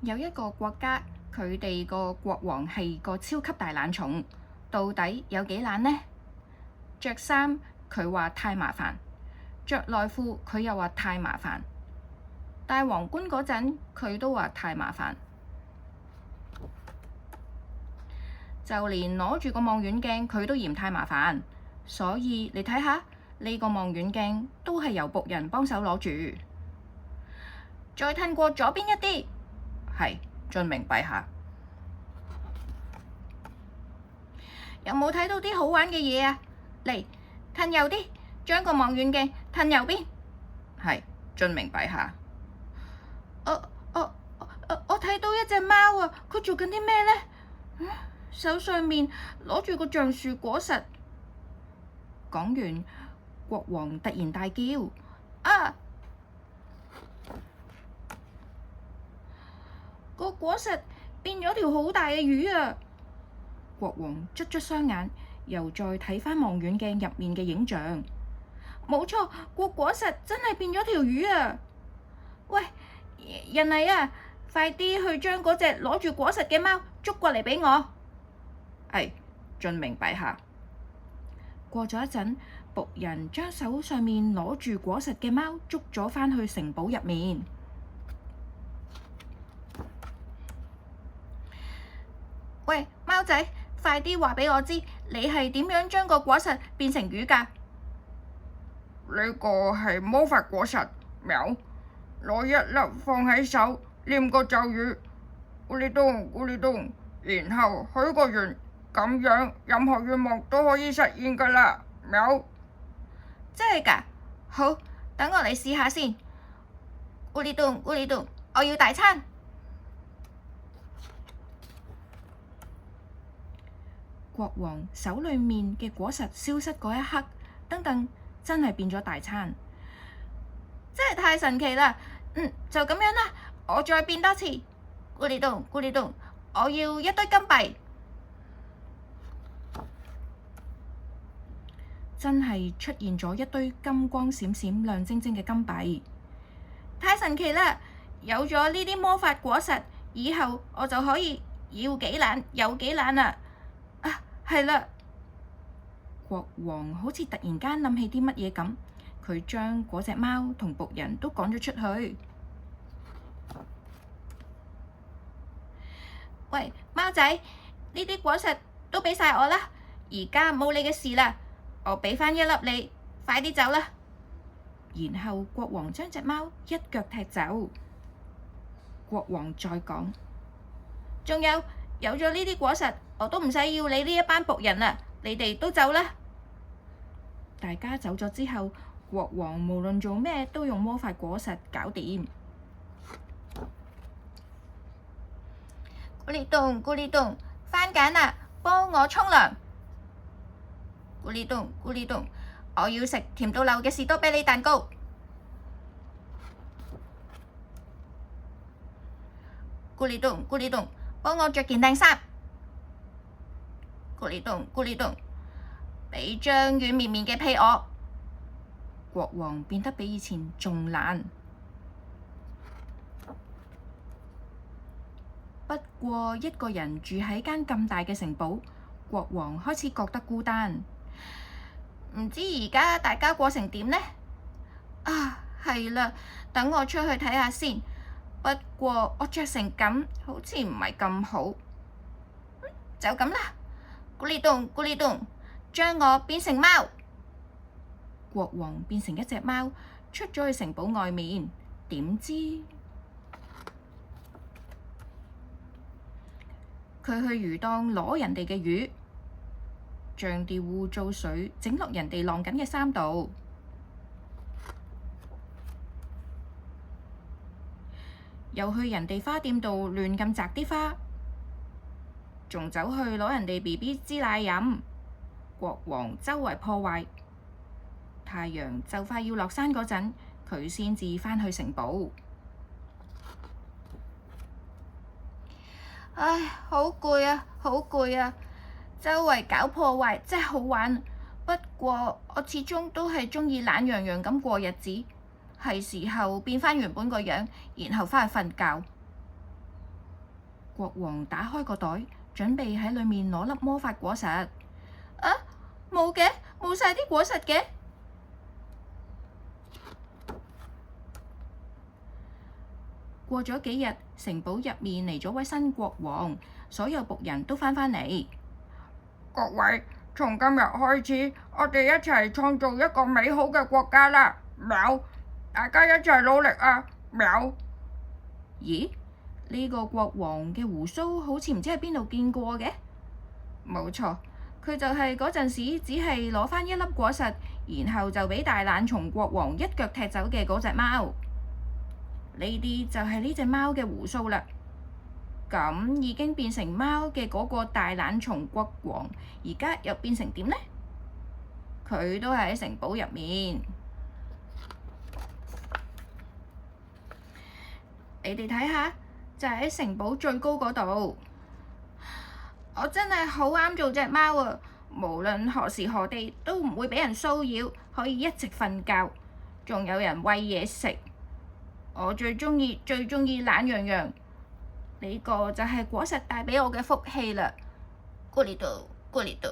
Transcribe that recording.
有一個國家，佢哋個國王係個超級大懶蟲，到底有幾懶呢？着衫佢話太麻煩，着內褲佢又話太麻煩，戴皇冠嗰陣佢都話太麻煩，就連攞住個望遠鏡佢都嫌太麻煩，所以你睇下呢個望遠鏡都係由僕人幫手攞住。再褪過左邊一啲，係遵命陛下。有冇睇到啲好玩嘅嘢啊？嚟，褪右啲，將個望遠鏡褪右邊，係遵命陛下。我睇到一隻貓啊，佢做緊啲咩呢？手上面攞住個橡樹果實。講完，國王突然大叫：啊！個果實變咗條好大嘅魚啊！國王捽捽雙眼，又再睇返望遠鏡入面嘅影像。冇錯，個果實真係變咗條魚啊！喂，人嚟啊！快啲去將嗰隻攞住果實嘅貓捉過嚟俾我。係，遵命陛下。過咗一陣，僕人將手上面攞住果實嘅貓捉咗返去城堡入面。喂，貓仔，快啲話俾我知，你係點樣將個果實變成魚㗎？呢個係魔法果實，喵！攞一粒放喺手，念個咒語，咕哩咚咕哩咚，然後許個願，咁樣任何願望都可以實現㗎啦，喵！真係㗎？好，等我嚟試下先。咕哩咚咕哩咚，我要大餐。國王手裏面嘅果實消失嗰一刻，噔噔真係變咗大餐，真係太神奇啦！就咁樣啦，我再變多次，咕哩咚咕哩咚，我要一堆金幣，真係出現咗一堆金光閃閃、亮晶晶嘅金幣，太神奇啦！有咗呢啲魔法果實，以後我就可以要幾懶有幾懶啦！係啦，國王好似突然間諗起啲乜嘢咁，佢將嗰隻貓同僕人都趕咗出去。喂，貓仔，呢啲果實都俾晒我啦，而家冇你嘅事啦，我俾返一粒你，快啲走啦！然後國王將隻貓一腳踢走。國王再講，仲有咗呢啲果實，我都唔使要你呢一班僕人啦，你哋都走啦。大家走咗之後，國王無論做咩都用魔法果實搞掂。咕哩咚咕哩咚，番梘啊，幫我沖涼。咕哩咚咕哩咚，我要食甜到漏嘅士多啤梨蛋糕。咕哩咚咕哩咚，幫我着件靚衫。咕哩咚咕哩咚，俾張軟綿綿嘅被我。國王變得比以前仲懶。不過一個人住喺間咁大嘅城堡，國王開始覺得孤單。唔知而家大家過成點呢？啊，係啦，等我出去睇下先。不過我着成咁，好似唔係咁好。就咁啦，咕哩咚咕哩咚，將我變成貓。國王變成一隻貓，出咗去城堡外面，點知佢去魚檔攞人哋嘅魚，將啲污糟水整落人哋晾緊嘅衫度，又去人哋花店度亂咁摘啲花，仲走去攞人哋 BB 支奶飲。國王周圍破壞，太陽就快要落山嗰陣，佢先至返去城堡。唉，好攰啊，好攰啊！周圍搞破壞真係好玩，不過我始終都係鍾意懶洋洋咁過日子，係時候變返原本個樣，然後返去瞓覺。國王打開個袋，準備喺裏面攞粒魔法果實。啊，冇嘅，冇晒啲果實嘅。過咗幾日，城堡入面嚟咗位新國王，所有僕人都返返嚟。各位，從今日開始，我哋一齊創造一個美好嘅國家啦！喵！大家一齊努力啊！喵！咦？呢個國王嘅鬍鬚好似唔知喺邊度見過嘅？冇錯，佢就係嗰陣時只係攞返一粒果實，然後就俾大懶蟲國王一腳踢走嘅嗰隻貓。呢啲就係呢隻貓嘅鬍鬚啦。咁已經變成貓嘅嗰個大懶蟲國王，而家又變成點呢？佢都係喺城堡入面。你哋睇下，就係喺城堡最高嗰度。我真係好啱做隻貓啊！無論何時何地都唔會俾人騷擾，可以一直瞓覺，仲有人餵嘢食。我最鍾意懶洋洋，呢個就係果實帶俾我嘅福氣啦。咕哩度，咕哩度。